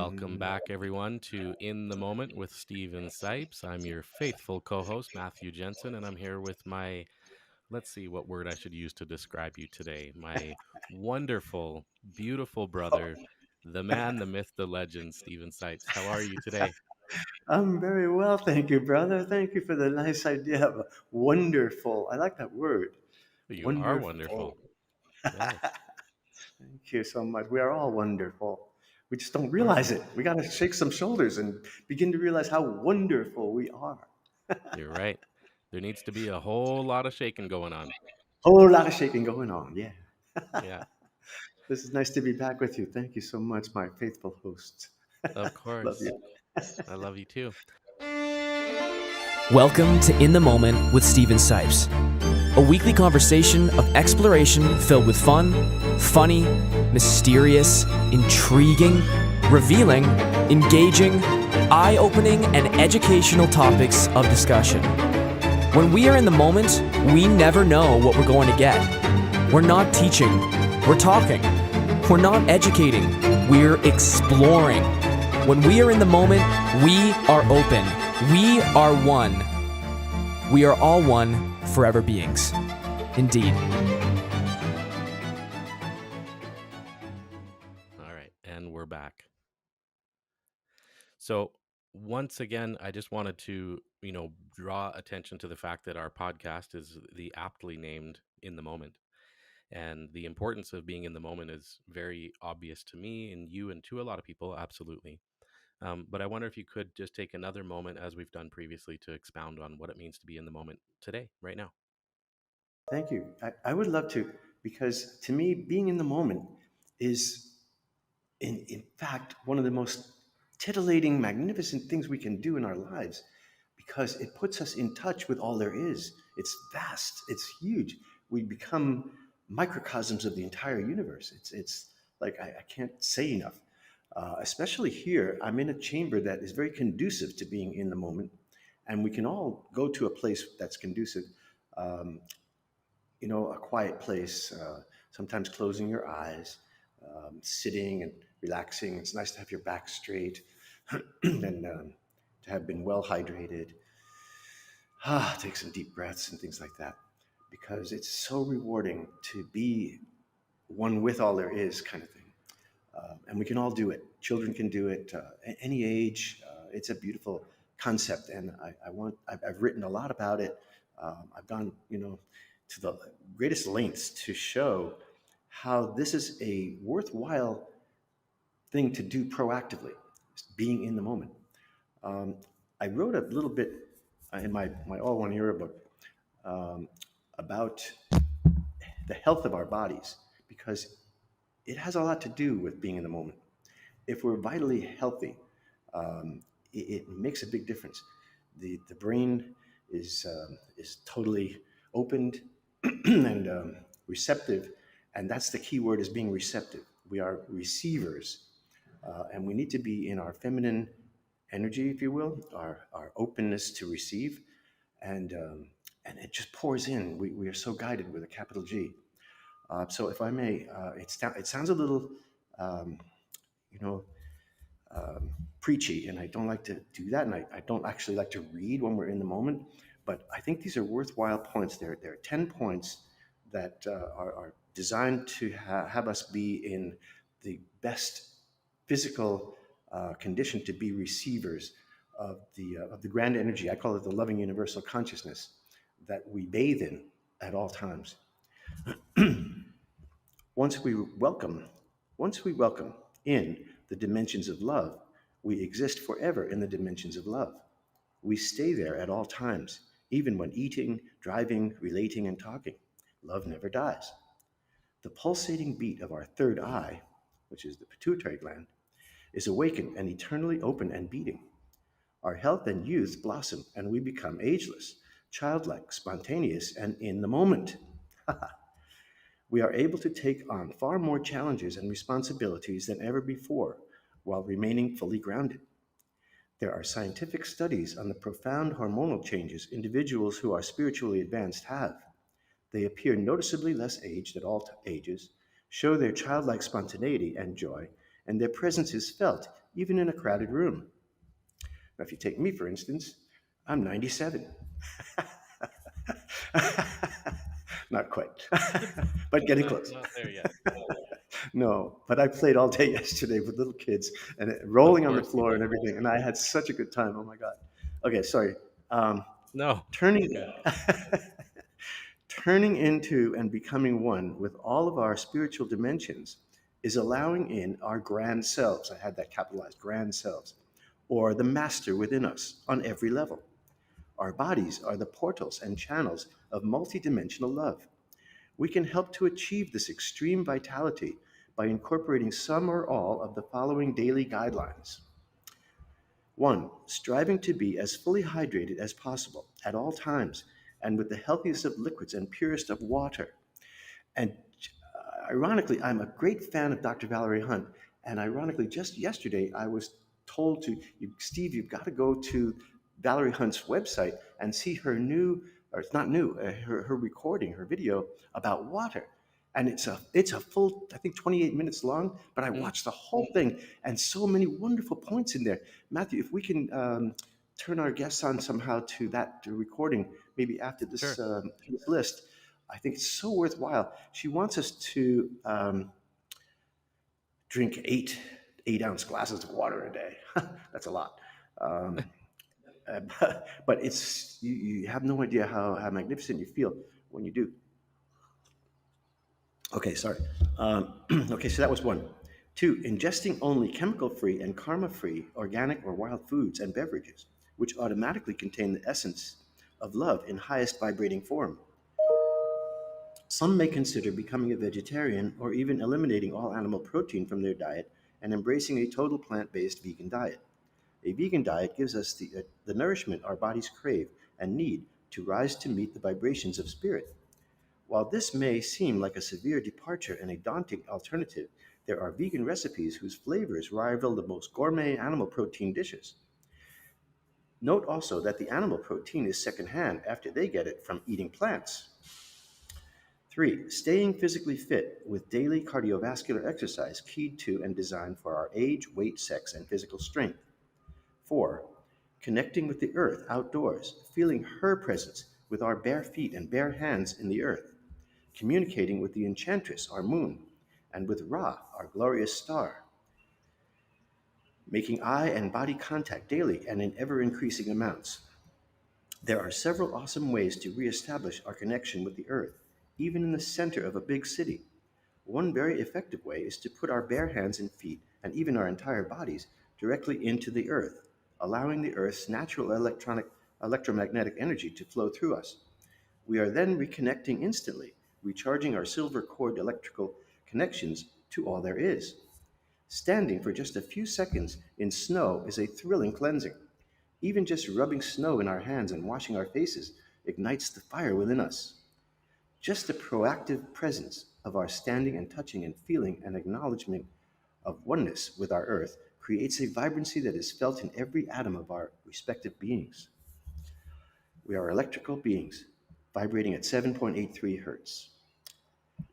Welcome back, everyone, to In the Moment with Steven Sipes. I'm your faithful co host, Matthew Jensen, and I'm here with my, let's see what word I should use to describe you today. My wonderful, beautiful brother, the man, the myth, the legend, Steven Sipes. How are you today? I'm very well, thank you, brother. Thank you for the nice idea of wonderful. I like that word. You are Wonderful. wonderful. Yes, Thank you so much. We are all wonderful. We just don't aren't realize we? it. We got to shake some shoulders and begin to realize how wonderful we are. You're right. There needs to be a whole lot of shaking going on. Whole lot of shaking going on. Yeah. Yeah, This is nice to be back with you. Thank you so much, my faithful host. of Love course. you. I love you too. Welcome to In the Moment with Steven Sipes, a weekly conversation of exploration filled with fun, funny, mysterious, intriguing, revealing, engaging, eye-opening, and educational topics of discussion. When we are in the moment, we never know what we're going to get. We're not teaching, we're talking. We're not educating, we're exploring. When we are in the moment, we are open. We are one. We are all one, forever beings. Indeed. All right, and we're back. So once again, I just wanted to, draw attention to the fact that our podcast is the aptly named In the Moment. And the importance of being in the moment is very obvious to me and you and to a lot of people, absolutely. But I wonder if you could just take another moment, as we've done previously, to expound on what it means to be in the moment today, right now. Thank you. I would love to, because to me, being in the moment is in fact, one of the most titillating, magnificent things we can do in our lives because it puts us in touch with all there is. It's vast, it's huge. We become microcosms of the entire universe. It's like I can't say enough. Especially here, I'm in a chamber that is very conducive to being in the moment, and we can all go to a place that's conducive. Um, a quiet place, sometimes closing your eyes, sitting and relaxing. It's nice to have your back straight and to have been well hydrated. Take some deep breaths and things like that because it's so rewarding to be one with all there is, kind of thing. And we can all do it. Children can do it at any age. It's a beautiful concept, and I've written a lot about it. I've gone, to the greatest lengths to show how this is a worthwhile thing to do proactively, being in the moment. Um, I wrote a little bit in my All One Era book um, about the health of our bodies because it has a lot to do with being in the moment. If we're vitally healthy, it makes a big difference. The brain is totally opened and receptive, and that's the key word is being receptive. We are receivers, and we need to be in our feminine energy, if you will, our openness to receive, and um, and it just pours in. We are so guided with a capital G. So if I may, it sounds a little, um, you know, preachy, and I don't like to do that, and I don't actually like to read when we're in the moment. But I think these are worthwhile points. There are 10 points that are designed to have us be in the best physical condition to be receivers of the grand energy. I call it the loving universal consciousness that we bathe in at all times. Once we welcome, once we welcome in the dimensions of love, we exist forever in the dimensions of love. We stay there at all times, even when eating, driving, relating, and talking. Love never dies. The pulsating beat of our third eye, which is the pituitary gland, is awakened and eternally open and beating. Our health and youth blossom, and we become ageless, childlike, spontaneous, and in the moment. We are able to take on far more challenges and responsibilities than ever before while remaining fully grounded. There are scientific studies on the profound hormonal changes individuals who are spiritually advanced have. They appear noticeably less aged at all ages, show their childlike spontaneity and joy, and their presence is felt even in a crowded room. Now, if you take me, for instance, I'm 97. Not quite, but getting close. Not there yet. No, but I played all day yesterday with little kids and Of rolling on the course you floor did. and everything, and I had such a good time. Oh my God. Okay, sorry. Um, No. turning Okay. turning into and becoming one with all of our spiritual dimensions is allowing in our grand selves. I had that capitalized, grand selves, or the master within us on every level. Our bodies are the portals and channels of multidimensional love. We can help to achieve this extreme vitality by incorporating some or all of the following daily guidelines. 1. Striving to be as fully hydrated as possible at all times and with the healthiest of liquids and purest of water. And ironically, I'm a great fan of Dr. Valerie Hunt. And ironically, just yesterday, I was told to, Steve, you've got to go to Valerie Hunt's website and see her new, or it's not new, her recording, her video about water. And it's a full, I think 28 minutes long, but I Mm. watched the whole thing and so many wonderful points in there. Matthew, if we can turn our guests on somehow to that recording, maybe after this, Sure. this list, I think it's so worthwhile. She wants us to drink 8-ounce glasses of water a day. That's a lot. Um, but it's you have no idea how magnificent you feel when you do. Okay, sorry. Okay, so that was 1. 2, ingesting only chemical-free and karma-free organic or wild foods and beverages, which automatically contain the essence of love in highest vibrating form. Some may consider becoming a vegetarian or even eliminating all animal protein from their diet and embracing a total plant-based vegan diet. A vegan diet gives us the nourishment our bodies crave and need to rise to meet the vibrations of spirit. While this may seem like a severe departure and a daunting alternative, there are vegan recipes whose flavors rival the most gourmet animal protein dishes. Note also that the animal protein is secondhand after they get it from eating plants. 3, staying physically fit with daily cardiovascular exercise keyed to and designed for our age, weight, sex, and physical strength. 4, connecting with the earth outdoors, feeling her presence with our bare feet and bare hands in the earth, communicating with the enchantress, our moon, and with Ra, our glorious star, making eye and body contact daily and in ever increasing amounts. There are several awesome ways to reestablish our connection with the earth, even in the center of a big city. One very effective way is to put our bare hands and feet, and even our entire bodies, directly into the earth, allowing the earth's natural electromagnetic energy to flow through us. We are then reconnecting instantly, recharging our silver cord electrical connections to all there is. Standing for just a few seconds in snow is a thrilling cleansing. Even just rubbing snow in our hands and washing our faces ignites the fire within us. Just the proactive presence of our standing and touching and feeling an acknowledgement of oneness with our earth creates a vibrancy that is felt in every atom of our respective beings. We are electrical beings, vibrating at 7.83 hertz.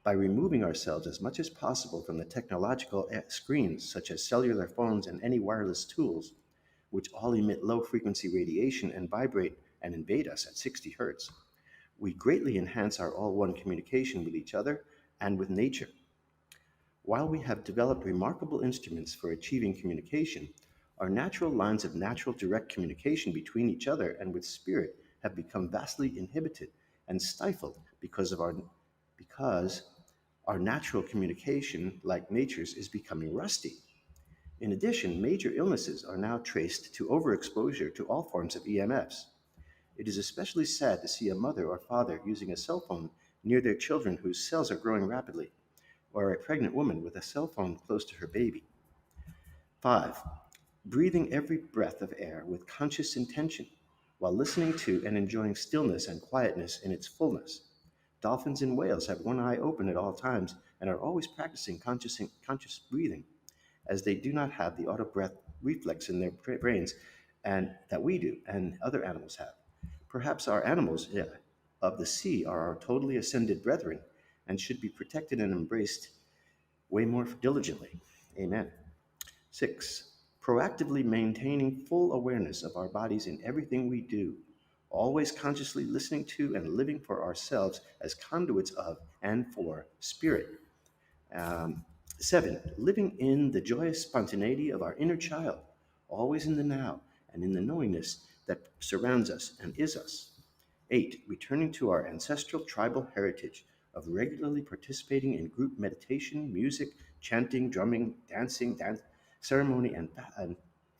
By removing ourselves as much as possible from the technological screens, such as cellular phones and any wireless tools, which all emit low frequency radiation and vibrate and invade us at 60 hertz, we greatly enhance our all one communication with each other and with nature. While we have developed remarkable instruments for achieving communication, our natural lines of natural direct communication between each other and with spirit have become vastly inhibited and stifled because our natural communication, like nature's, is becoming rusty. In addition, major illnesses are now traced to overexposure to all forms of EMFs. It is especially sad to see a mother or father using a cell phone near their children whose cells are growing rapidly, or a pregnant woman with a cell phone close to her baby. 5. Breathing every breath of air with conscious intention while listening to and enjoying stillness and quietness in its fullness. Dolphins and whales have one eye open at all times and are always practicing conscious breathing, as they do not have the auto breath reflex in their brains and that we do and other animals have. Perhaps our animals of the sea are our totally ascended brethren and should be protected and embraced way more diligently. Amen. 6. proactively maintaining full awareness of our bodies in everything we do, always consciously listening to and living for ourselves as conduits of and for spirit. Um, 7, living in the joyous spontaneity of our inner child, always in the now and in the knowingness that surrounds us and is us. 8, returning to our ancestral tribal heritage of regularly participating in group meditation, music, chanting, drumming, dancing, ceremony, and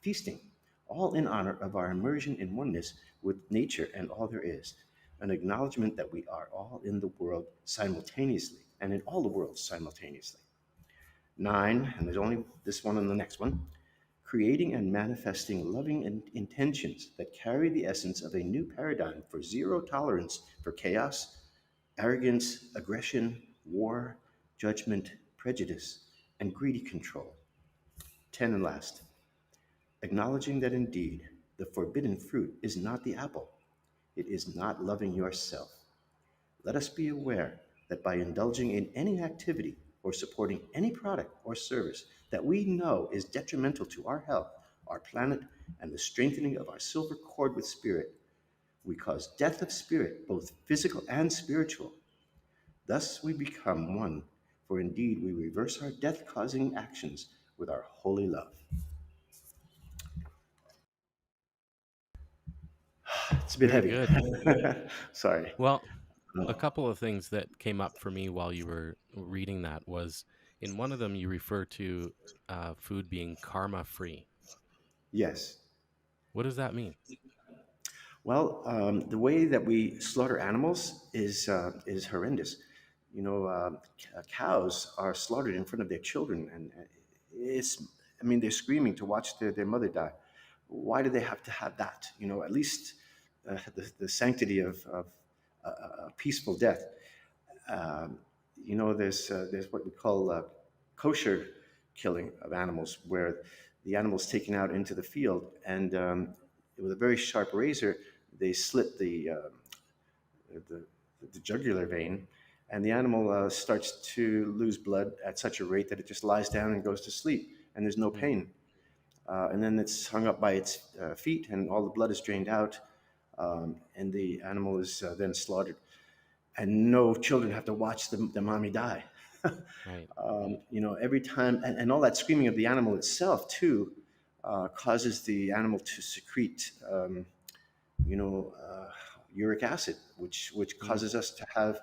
feasting, all in honor of our immersion in oneness with nature and all there is. An acknowledgement that we are all in the world simultaneously and in all the worlds simultaneously. 9, and there's only this one and the next one, creating and manifesting loving intentions that carry the essence of a new paradigm for zero tolerance for chaos, arrogance, aggression, war, judgment, prejudice, and greedy control. 10 and last, acknowledging that indeed the forbidden fruit is not the apple, it is not loving yourself. Let us be aware that by indulging in any activity or supporting any product or service that we know is detrimental to our health, our planet, and the strengthening of our silver cord with spirit, we cause death of spirit, both physical and spiritual. Thus we become one, for indeed we reverse our death causing actions with our holy love. It's a bit Very heavy. good. Sorry. Well, a couple of things that came up for me while you were reading that was in one of them you refer to food being karma free. Yes. What does that mean? Well, the way that we slaughter animals is horrendous. You know, cows are slaughtered in front of their children, and it's, I mean, they're screaming to watch their mother die. Why do they have to have that? You know, at least the sanctity of a peaceful death. Um, you know, there's what we call kosher killing of animals, where the animal's taken out into the field, and with a very sharp razor, they slit the, the jugular vein, and the animal starts to lose blood at such a rate that it just lies down and goes to sleep, and there's no Mm. pain. And then it's hung up by its feet, and all the blood is drained out, and the animal is then slaughtered. And no children have to watch the mommy die. Right. You know, every time, and all that screaming of the animal itself, too, causes the animal to secrete, you know, uric acid, which Mm. causes us to have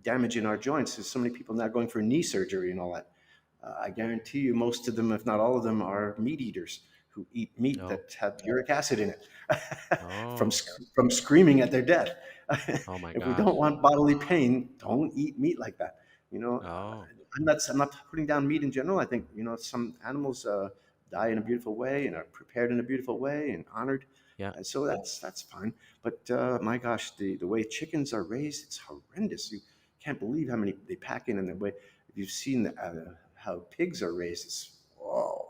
damage in our joints. There's so many people now going for knee surgery and all that. I guarantee you, most of them, if not all of them, are meat eaters who eat meat Oh. that have uric acid in it from Oh. from screaming at their death. Oh my If we gosh. don't want bodily pain, don't eat meat like that. You know, Oh. I'm not putting down meat in general. I think, you know, some animals die in a beautiful way and are prepared in a beautiful way and honored. Yeah. And so that's fine. But my gosh, the way chickens are raised, it's horrendous. You can't believe how many they pack in, and the way, if you've seen how pigs are raised, it's, whoa,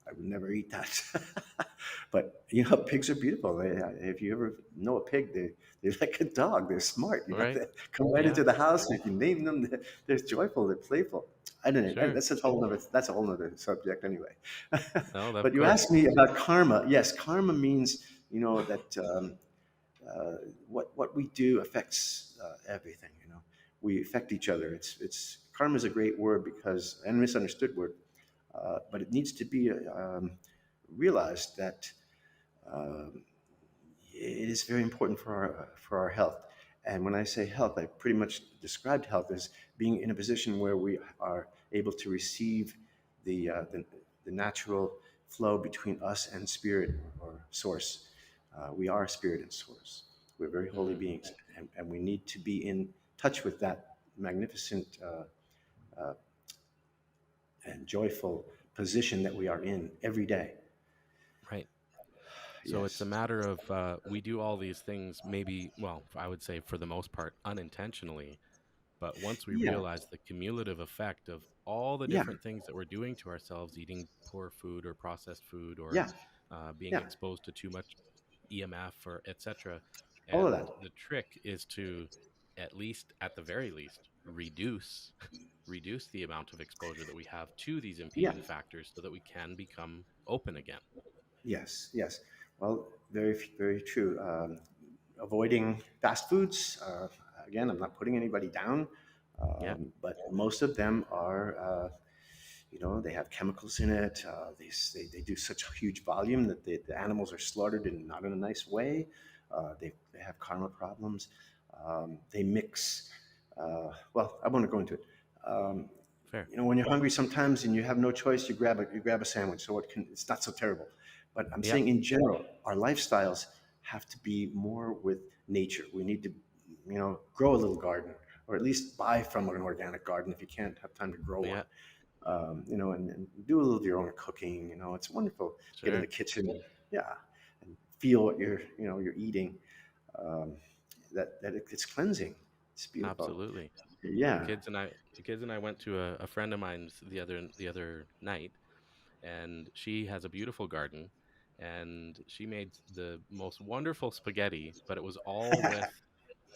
I would never eat that. But you know, pigs are beautiful. If you ever know a pig, they're like a dog. They're smart. You know, Right. they come right Yeah. into the house. And if you name them, they're joyful. They're playful. I don't know. Sure. That's a whole other subject anyway. No, of But you course. asked me about karma. Yes, karma means, you know, that what we do affects everything. You know, we affect each other. It's karma is a great word because, and misunderstood word, but it needs to be realized that um, it is very important for our health. And when I say health, I pretty much described health as being in a position where we are able to receive the natural flow between us and spirit or source. We are spirit and source. We're very holy Hmm. beings, and we need to be in touch with that magnificent and joyful position that we are in every day. Right. So it's a Yes. matter of we do all these things, maybe, well, I would say for the most part, unintentionally. But once we Yeah. realize the cumulative effect of all the Yeah. different things that we're doing to ourselves, eating poor food or processed food, or Yeah. being Yeah. exposed to too much EMF or etc. All of And that. the trick is to, at least, at the very least, reduce reduce the amount of exposure that we have to these Yeah. impeding factors so that we can become open again. Yes. Yes. Well, very true. Avoiding fast foods. Again, I'm not putting anybody down, Yeah. but most of them are, they have chemicals in it. They do such a huge volume that the animals are slaughtered in not in a nice way. They have karma problems. They mix. Well, I won't go into it. Um, Fair. when you're hungry sometimes and you have no choice, you grab a sandwich. So it's not so terrible. But I'm Yeah. saying in general, our lifestyles have to be more with nature. We need to, grow a little garden, or at least buy from an organic garden if you can't have time to grow one. Yeah. And do a little of your own cooking. It's wonderful. Get in Sure. the kitchen, yeah, and feel what you're eating. Um, it's cleansing. It's beautiful. Absolutely. The Yeah. kids and I, the kids and I went to a friend of mine's the other night, and she has a beautiful garden, and she made the most wonderful spaghetti, but it was all with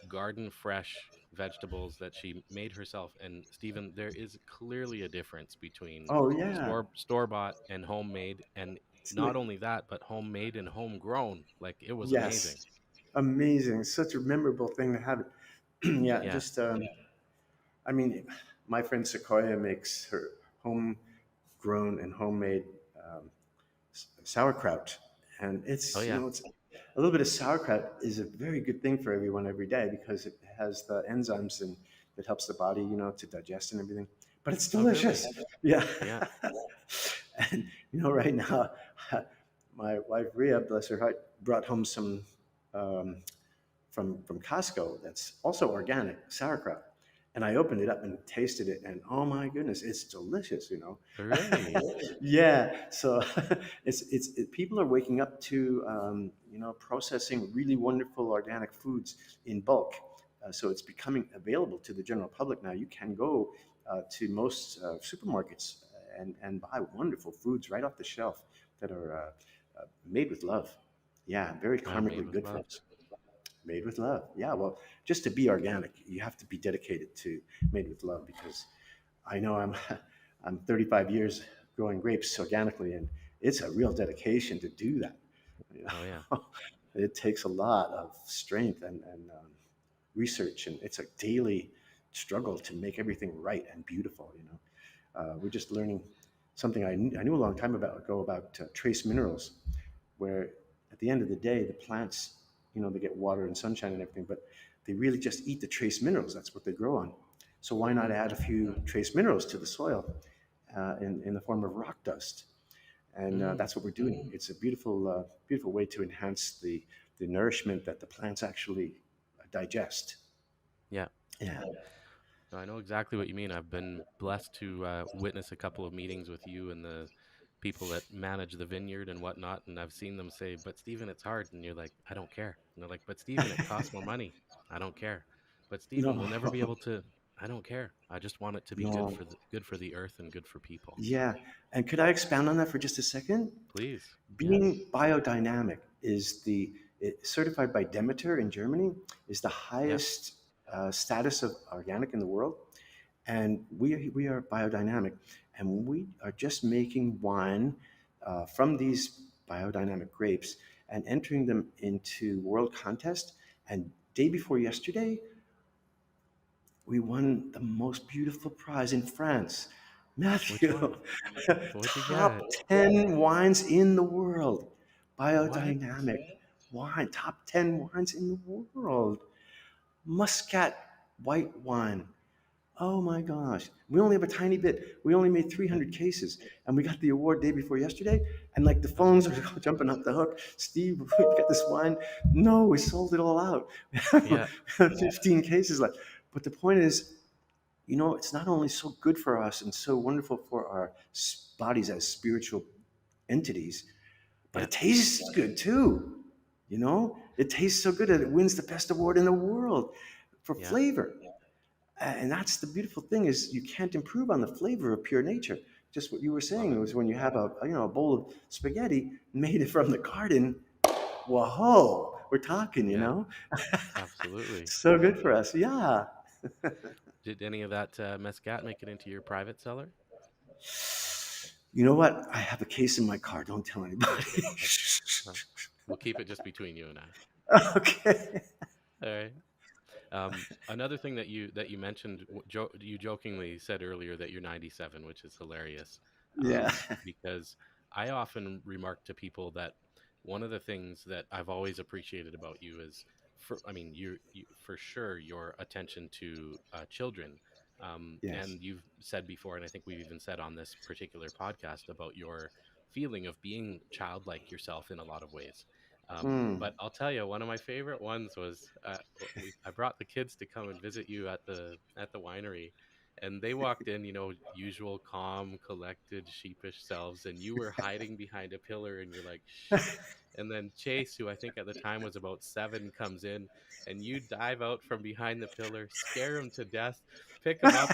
garden fresh vegetables that she made herself. And Stephen, there is clearly a difference between Oh yeah. store bought and homemade, and It's not like, only that, but homemade and homegrown. Like, it was amazing. yes, amazing. Such a memorable thing to have. Yeah, Yeah. just I mean, my friend Sequoia makes her homegrown and homemade um, sauerkraut, and Oh it's yeah. it's a little bit of sauerkraut is a very good thing for everyone every day because it has the enzymes and it helps the body, to digest and everything. But it's Oh really? delicious. Yeah. Yeah. And right now, my wife Ria, bless her heart, brought home some um, from Costco that's also organic sauerkraut. And I opened it up and tasted it, and oh my goodness, it's delicious. Really? Yeah, so people are waking up to processing really wonderful organic foods in bulk. So it's becoming available to the general public now. You can go to most supermarkets and buy wonderful foods right off the shelf that are made with love. Yeah, very Yeah, made karmically with good for love. us. Made with love. Yeah, well, just to be organic, you have to be dedicated to made with love because I know I'm 35 years growing grapes organically, and it's a real dedication to do that. You Oh yeah. know, it takes a lot of strength and research, and it's a daily struggle to make everything right and beautiful. We're just learning something I knew a long time ago about trace minerals, where at the end of the day, the plants, they get water and sunshine and everything, but they really just eat the trace minerals. That's what they grow on. So why not add a few trace minerals to the soil in the form of rock dust? And Mm, that's what we're doing. It's a beautiful way to enhance the nourishment that the plants actually digest. yeah. Yeah. No, I know exactly what you mean. I've been blessed to witness a couple of meetings with you and the people that manage the vineyard and whatnot, and I've seen them say, "But Stephen, it's hard," and you're like, "I don't care." And they're like, "But Stephen, it costs more money." I don't care. But Stephen, No, we'll never be able to. I don't care. I just want it to be no. good for the earth and good for people. Yeah. And could I expound on that for just a second? Please. Yes. Being biodynamic certified by Demeter in Germany is the Yep. highest status of organic in the world, and we are biodynamic, and we are just making wine from these biodynamic grapes and entering them into world contest. And day before yesterday, we won the most beautiful prize in France. Which Matthew, one? What'd you top get? 10 wines in the world. What? Biodynamic wine, top 10 wines in the world. Muscat white wine. Oh my gosh. We only have a tiny bit. We only made Yeah. 300 cases, and we got the award day before yesterday. And like the phones are jumping off the hook. Steve, we got this wine. No, we sold it all out. We Yeah. have 15 cases left. But the point is, it's not only so good for us and so wonderful for our bodies as spiritual entities, but Yeah. it tastes good too. It tastes so good that it wins the best award in the world for Yeah. flavor. And that's the beautiful thing is you can't improve on the flavor of pure nature. Just what you were Love saying it. was when you have a bowl of spaghetti made it from the garden. Whoa, we're talking. Yeah. Absolutely. So good for us. Yeah. Did any of that mescat make it into your private cellar? You know what? I have a case in my car. Don't tell anybody. Okay. Well, we'll keep it just between you and I. Okay. All right. Another thing that you mentioned, you jokingly said earlier that you're 97, which is hilarious, Yeah. because I often remark to people that one of the things that I've always appreciated about you is, I mean, you for sure your attention to children, Yes. and you've said before, and I think we've even said on this particular podcast about your feeling of being childlike yourself in a lot of ways. Mm. But I'll tell you, one of my favorite ones was I brought the kids to come and visit you at the winery, and they walked in, usual calm, collected, sheepish selves, and you were hiding behind a pillar, and you're like, shh. And then Chase, who I think at the time was about 7, comes in, and you dive out from behind the pillar, scare him to death, pick him up,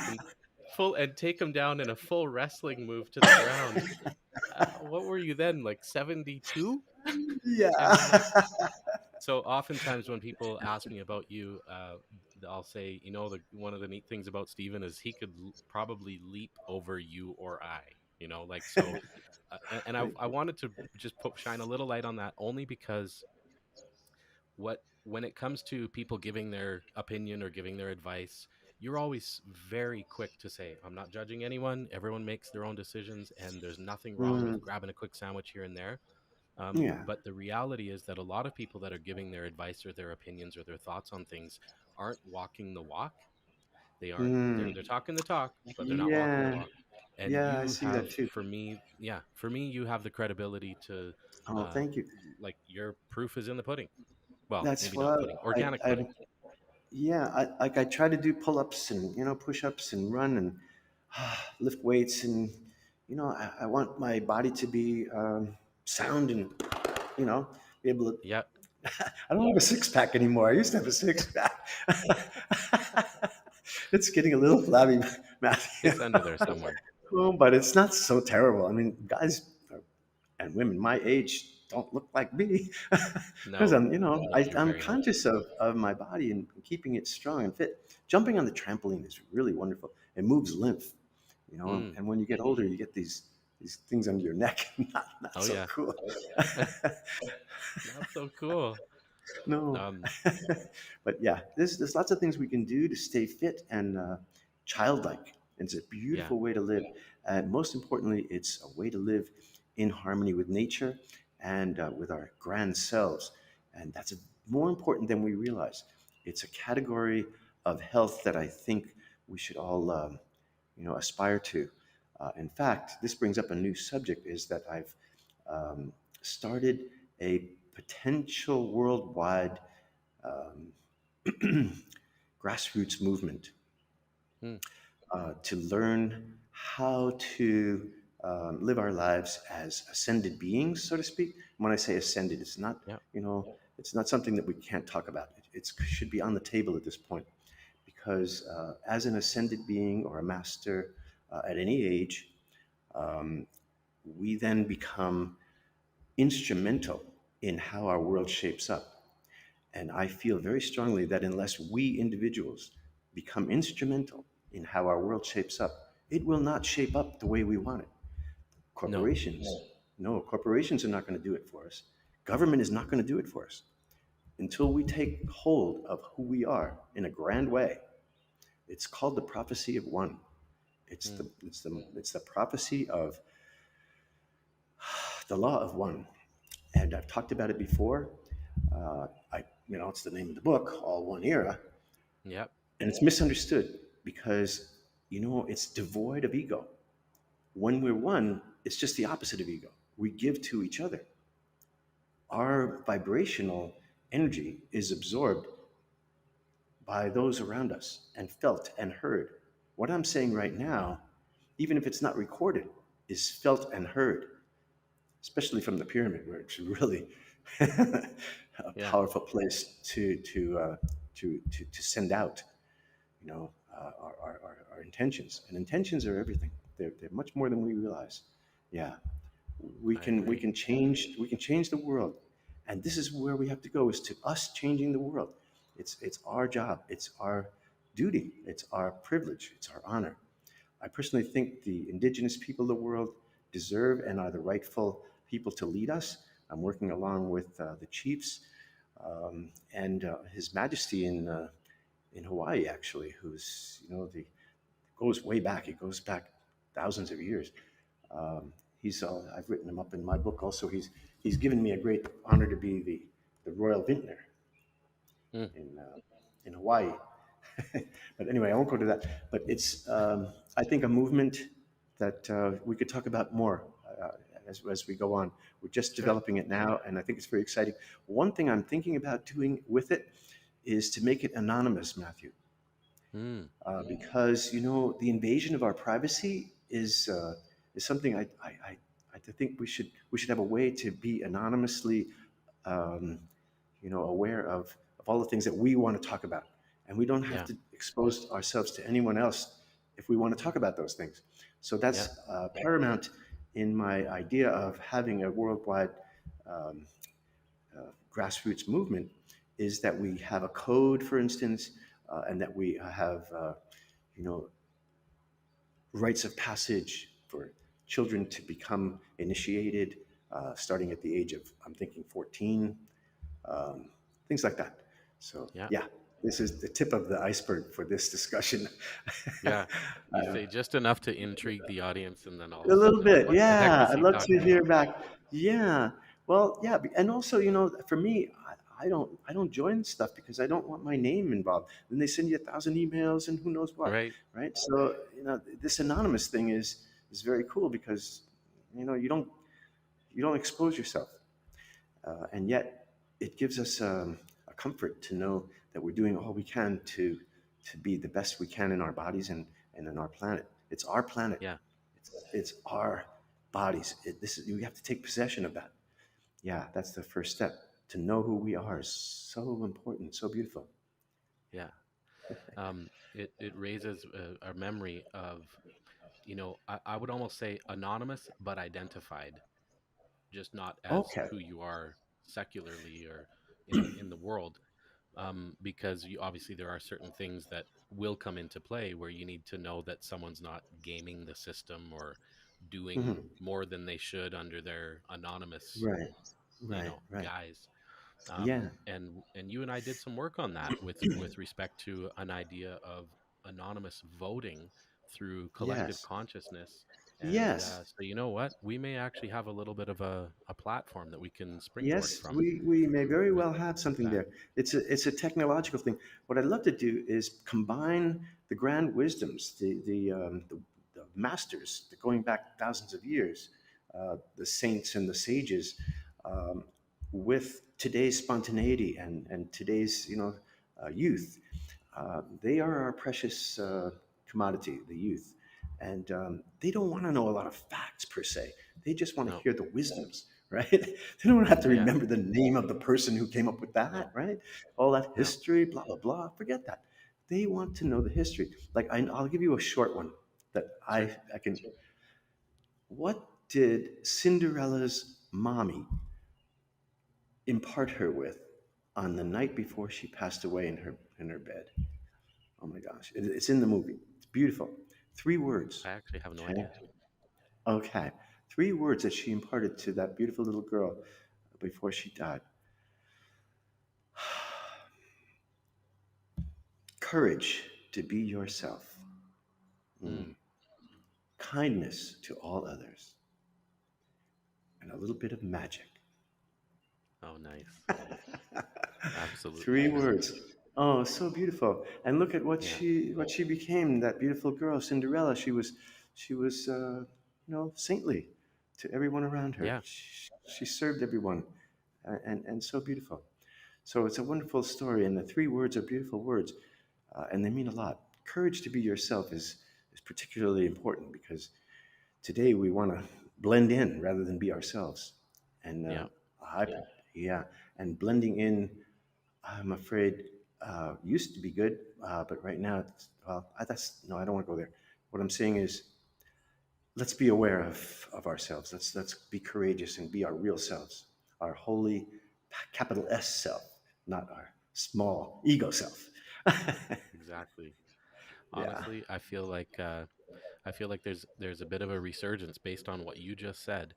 and take him down in a full wrestling move to the ground. What were you then, like 72? Yeah. And so oftentimes when people ask me about you, I'll say, one of the neat things about Steven is he could probably leap over you or I, like so. And I, Thank I you. wanted to just shine a little light on that only because when it comes to people giving their opinion or giving their advice, you're always very quick to say, I'm not judging anyone. Everyone makes their own decisions, and there's nothing wrong with Mm. grabbing a quick sandwich here and there. Yeah. But the reality is that a lot of people that are giving their advice or their opinions or their thoughts on things aren't walking the walk. They aren't. Mm. They're talking the talk, but they're not walking the Yeah. walk. And Yeah, I you see have, that too. for me, yeah, for me, you have the credibility to, Oh, uh, thank you. like your proof is in the pudding. Well, That's maybe not what pudding, organic I pudding. yeah, I try to do pull-ups and push-ups and run and lift weights and I want my body to be sound and you know be able to. Yep, I don't have a six pack anymore. I used to have a six pack. It's getting a little flabby, Matthew. it's under there somewhere. Oh, but it's not so terrible. I mean, guys and women my age don't look like me because No, you're I'm very healthy. conscious of my body and keeping it strong and fit. Jumping on the trampoline is really wonderful. It moves lymph, Mm. and when you get older, you get these things under your neck. Not Oh so yeah, cool. not so cool. No. Um, But yeah, there's lots of things we can do to stay fit and childlike. It's a yeah, beautiful way to live. Most importantly, it's a way to live in harmony with nature and with our grand selves. And that's more important than we realize. It's a category of health that I think we should all, aspire to. In fact, this brings up a new subject: is that I've started a potential worldwide um, grassroots movement mm, to learn how to live our lives as ascended beings, so to speak. When I say ascended, yeah, it's not something that we can't talk about. It should be on the table at this point, because as an ascended being or a master at any age, um, we then become instrumental in how our world shapes up. And I feel very strongly that unless we individuals become instrumental in how our world shapes up, it will not shape up the way we want it. no, Corporations, no, corporations are not going to do it for us. Government is not going to do it for us. Until we take hold of who we are in a grand way, it's called the prophecy of one. mm, It's the prophecy of the law of one. And I've talked about it before. It's the name of the book, All One Era. yep, And it's misunderstood because, it's devoid of ego. When we're one, it's just the opposite of ego. We give to each other. Our vibrational energy is absorbed by those around us and felt and heard. What I'm saying right now, even if it's not recorded, is felt and heard, especially from the pyramid, where it's really a yeah, powerful place to send out, our intentions. And intentions are everything. They're much more than we realize. Yeah, I agree. we can change the world, and this is where we have to go: is to us changing the world. It's our job. It's our duty, it's our privilege, it's our honor. I personally think the indigenous people of the world deserve and are the rightful people to lead us. I'm working along with the chiefs and His Majesty in Hawaii, actually, who's the goes way back. It goes back thousands of years. He's I've written him up in my book. Also, he's given me a great honor to be the royal vintner Mm. in Hawaii. But anyway, I won't go to that. But it's I think a movement that we could talk about more as we go on. We're just Sure. developing it now, and I think it's very exciting. One thing I'm thinking about doing with it is to make it anonymous, Matthew, Mm. because the invasion of our privacy is something I think we should have a way to be anonymously um, aware of all the things that we want to talk about, and we don't have Yeah. to expose ourselves to anyone else if we want to talk about those things. So Yeah. that's paramount in my idea of having a worldwide um, grassroots movement, is that we have a code, for instance, and that we have you know rites of passage for children to become initiated, starting at the age of, I'm thinking, 14, um, things like that. So, Yeah. yeah, this is the tip of the iceberg for this discussion. Yeah. You uh, say just enough to intrigue the audience, and then a little like, bit, what the heck yeah. is I'd he love to talking hear about? back. Yeah, well, yeah, and also, for me, I don't join stuff because I don't want my name involved. Then they send you 1,000 emails and who knows what, Right. right? So, this anonymous thing is very cool because you don't expose yourself, and yet it gives us a comfort to know that we're doing all we can to be the best we can in our bodies and in our planet. It's our planet. Yeah. It's our bodies. We have to take possession of that. Yeah, that's the first step. To know who we are is so important, so beautiful. Yeah. It raises a memory of, I would almost say anonymous but identified, just not as Okay. who you are secularly or in the world. Because obviously there are certain things that will come into play where you need to know that someone's not gaming the system or doing Mhm. more than they should under their anonymous, Right, right, right. guise. Yeah. And you and I did some work on that with respect to an idea of anonymous voting through collective Yes. consciousness. And Yes. so you know what? We may actually have a little bit of a platform that we can springboard Yes, from we may very with well have with something that. there. It's a technological thing. What I'd love to do is combine the grand wisdoms, the masters, going back thousands of years, the saints and the sages, um, with today's spontaneity and today's youth. They are our precious commodity, the youth, and they don't want to know a lot of facts per se. They just want to No. hear the wisdoms, right? They don't have to Yeah. remember the name of the person who came up with that, No. right? All that No. history, blah blah blah. Forget that. They want to know the history. Like I'll give you a short one that Sure. I can. What did Cinderella's mommy impart her with on the night before she passed away in her bed? Oh my gosh, it's in the movie. It's beautiful. Three words. I actually have no Okay. idea. Okay. Three words that she imparted to that beautiful little girl before she died. Courage to be yourself. Mm. Kindness to all others. And a little bit of magic. Oh, nice. Absolutely Three true. words. Oh, so beautiful. And look at what Yeah. she became, that beautiful girl, Cinderella. She was saintly to everyone around her. Yeah. She served everyone, and so beautiful. So it's a wonderful story, and the three words are beautiful words, and they mean a lot. Courage to be yourself is particularly important because today we want to blend in rather than be ourselves, and Yeah. I yeah, and blending in, I'm afraid, used to be good, but right now, that's no, I don't want to go there. What I'm saying is, let's be aware of ourselves. Let's be courageous and be our real selves, our holy, capital S self, not our small ego self. exactly. Yeah. Honestly, I feel like there's a bit of a resurgence based on what you just said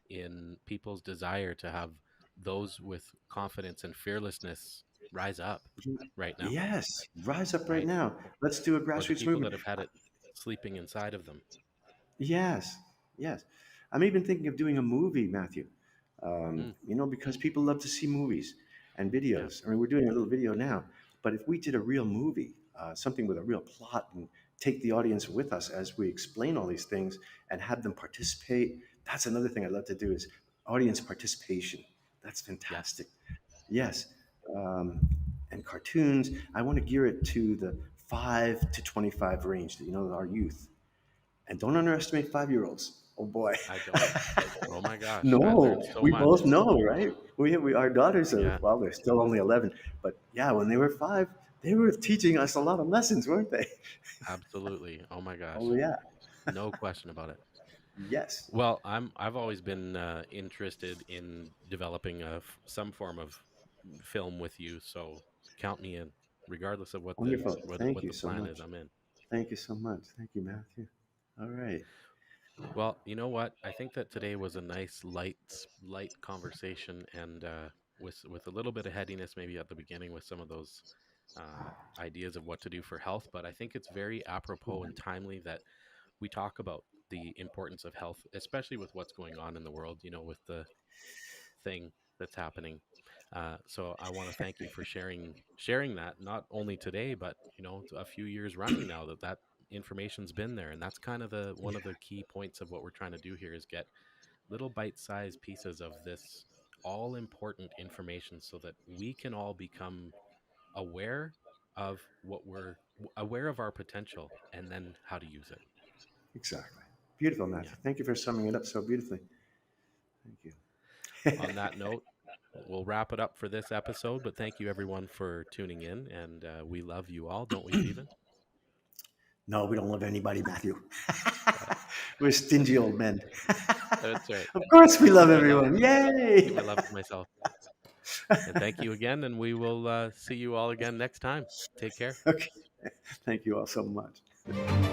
in people's desire to have those with confidence and fearlessness rise up right now, Yes. Rise up right right? now. Let's do a Or the grassroots people movement. that have had it sleeping inside of them. Yes. Yes. I'm even thinking of doing a movie, Matthew. Mm, Because people love to see movies and yeah, videos. I mean, we're doing a little video now, but if we did a real movie, something with a real plot, and take the audience with us as we explain all these things and have them participate, that's another thing I'd love to do is audience participation. That's yes, fantastic. Yes. Um, and cartoons, I want to gear it to the 5 to 25 range, our youth. And don't underestimate 5-year-olds. Oh boy. I don't. Oh my gosh, I No, learned so we both much. know, right? Our daughters are, Yeah, well, they're still only 11, but yeah, when they were 5, they were teaching us a lot of lessons, weren't they? absolutely. Oh my gosh, Oh yeah. no question about it. Yes. Well, I've always been interested in developing some form of film with you, so count me in. Regardless of Wonderful. Thank what you the so plan is, much. I'm in. Thank you so much. Thank you, Matthew. All right. Well, you know what? I think that today was a nice light conversation, and with a little bit of headiness maybe at the beginning with some of those ideas of what to do for health. But I think it's very apropos and timely that we talk about the importance of health, especially with what's going on in the world. You know, with the thing that's happening. So I want to thank you for sharing that not only today, but a few years running now that information's been there, and that's kind of the one Yeah, of the key points of what we're trying to do here is get little bite-sized pieces of this all important information so that we can all become aware of aware of our potential and then how to use it. exactly. Beautiful, Yeah. Matthew. Thank you for summing it up so beautifully. Thank you. On that note, we'll wrap it up for this episode, but thank you everyone for tuning in, and we love you all, don't we, Stephen? No, we don't love anybody, Matthew. Uh, We're stingy old men. that's right. Of course, we I love keep my love. everyone. Keep Yay! my love to myself. And thank you again, and we will see you all again next time. Take care. Okay. Thank you all so much.